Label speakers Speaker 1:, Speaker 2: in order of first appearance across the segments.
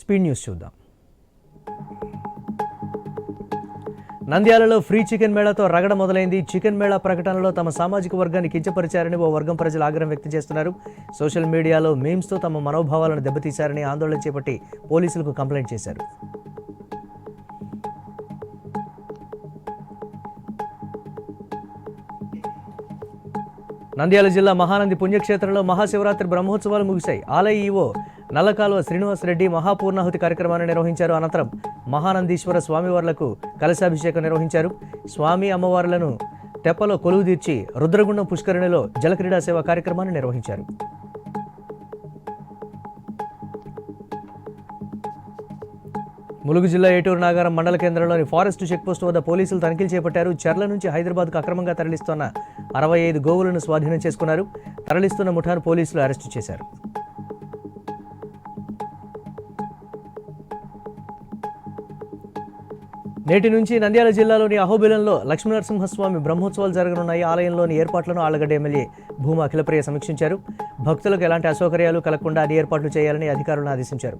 Speaker 1: Speed news చూద్దాం. నంద్యాలలో free chicken మేళాతో రగడ మొదలైంది. చికెన్ మేళా ప్రకటనలో తమ సామాజిక వర్గాన్ని కించపరిచారని ఓ వర్గం ప్రజలు ఆగ్రహం వ్యక్తం చేస్తున్నారు. సోషల్ మీడియాలో మీమ్స్తో తమ మనోభావాలను దెబ్బతీశారని ఆందోళన చేపట్టి పోలీసులకు కంప్లైంట్ చేశారు. నంద్యాల జిల్లా మహానంది పుణ్యక్షేత్రంలో మహాశివరాత్రి బ్రహ్మోత్సవాలు ముగిశాయి. ఆలయ ఈవో నల్లకాలువ శ్రీనివాసరెడ్డి మహాపూర్ణాహుతి కార్యక్రమాన్ని నిర్వహించారు. అనంతరం మహానందీశ్వర స్వామివార్లకు కలశాభిషేకం నిర్వహించారు. స్వామి అమ్మవార్లను తెప్పలో కొలువు తీర్చి రుద్రగుండం పుష్కరిణిలో జలక్రీడా సేవ కార్యక్రమాన్ని నిర్వహించారు. ములుగు జిల్లా ఏటూరు నాగారం మండల కేంద్రంలోని ఫారెస్ట్ చెక్పోస్ట్ వద్ద పోలీసులు తనిఖీలు చేపట్టారు. చర్ల నుంచి హైదరాబాద్కు అక్రమంగా తరలిస్తున్న 65 గోవులను స్వాధీనం చేసుకున్నారు. తరలిస్తున్న ముఠాను పోలీసులు అరెస్టు చేశారు. నేటి నుంచి నంద్యాల జిల్లాలోని అహోబిలంలో లక్ష్మీనరసింహస్వామి బ్రహ్మోత్సవాలు జరగనున్నాయి. ఆలయంలోని ఏర్పాట్లను ఆళ్లగడ్డ ఎమ్మెల్యే భూమా అఖిలప్రియ సమీక్షించారు. భక్తులకు ఎలాంటి అసౌకర్యాలు కలగకుండా అన్ని ఏర్పాట్లు చేయాలని అధికారులను ఆదేశించారు.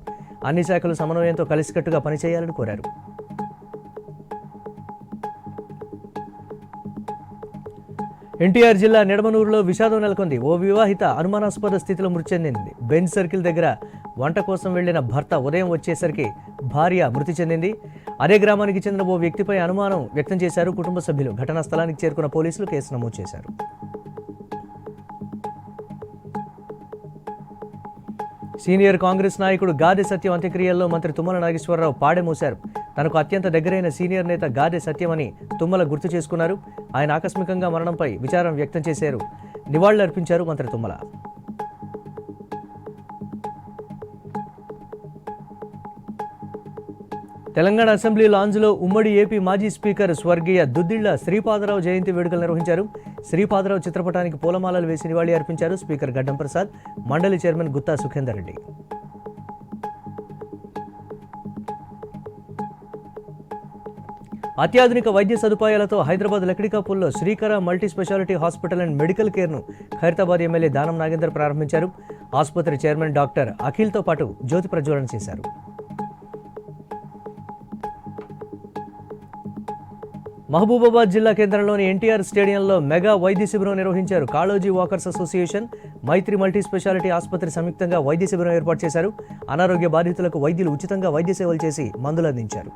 Speaker 1: అన్ని శాఖలు సమన్వయంతో కలిసికట్టుగా పనిచేయాలని కోరారు. ఎన్టీఆర్ జిల్లా నిడమనూరులో విషాదం నెలకొంది. ఓ వివాహిత అనుమానాస్పద స్థితిలో మృతి చెందింది. బెంజ్ సర్కిల్ దగ్గర వంట కోసం వెళ్లిన భర్త ఉదయం వచ్చేసరికి భార్య మృతి చెందింది. అదే గ్రామానికి చెందిన ఓ వ్యక్తిపై అనుమానం వ్యక్తం చేశారు కుటుంబ సభ్యులు. ఘటనా స్థలానికి చేరుకున్న పోలీసులు కేసు నమోదు చేశారు. సీనియర్ కాంగ్రెస్ నాయకుడు గాదె సత్యం అంత్యక్రియల్లో మంత్రి తుమ్మల నాగేశ్వరరావు పాడెమోశారు. తనకు అత్యంత దగ్గరైన సీనియర్ నేత గాదె సత్యం అని తుమ్మల గుర్తు చేసుకున్నారు. ఆయన ఆకస్మికంగా మరణంపై విచారం వ్యక్తం చేశారు. నివాళులర్పించారు మంత్రి తుమ్మల. తెలంగాణ అసెంబ్లీ లాంజ్లో ఉమ్మడి ఏపీ మాజీ స్పీకర్ స్వర్గీయ దుద్దిళ్ల శ్రీపాదరావు జయంతి వేడుకలు నిర్వహించారు. శ్రీపాదరావు చిత్రపటానికి పూలమాలలు వేసి నివాళి అర్పించారు స్పీకర్ గడ్డం ప్రసాద్, మండలి చైర్మన్ గుత్తా సుఖేందర్ రెడ్డి. అత్యాధునిక వైద్య సదుపాయాలతో హైదరాబాద్ లక్డికాపూల్లో Srikara multi speciality hospital and medical కేర్ను ఖైరతాబాద్ ఎమ్మెల్యే దానం నాగేందర్ ప్రారంభించారు. ఆసుపత్రి చైర్మన్ డాక్టర్ అఖిల్తో పాటు జ్యోతి ప్రజ్వలన చేశారు. మహబూబాబాద్ జిల్లా కేంద్రంలోని ఎన్టీఆర్ స్టేడియంలో మెగా వైద్య శిబిరం నిర్వహించారు. కాళోజీ వాకర్స్ అసోసియేషన్, మైత్రి మల్టీ స్పెషాలిటీ ఆసుపత్రి సంయుక్తంగా వైద్య శిబిరం ఏర్పాటు చేశారు. అనారోగ్య బాధితులకు వైద్యులు ఉచితంగా వైద్య సేవలు చేసి మందులు అందించారు.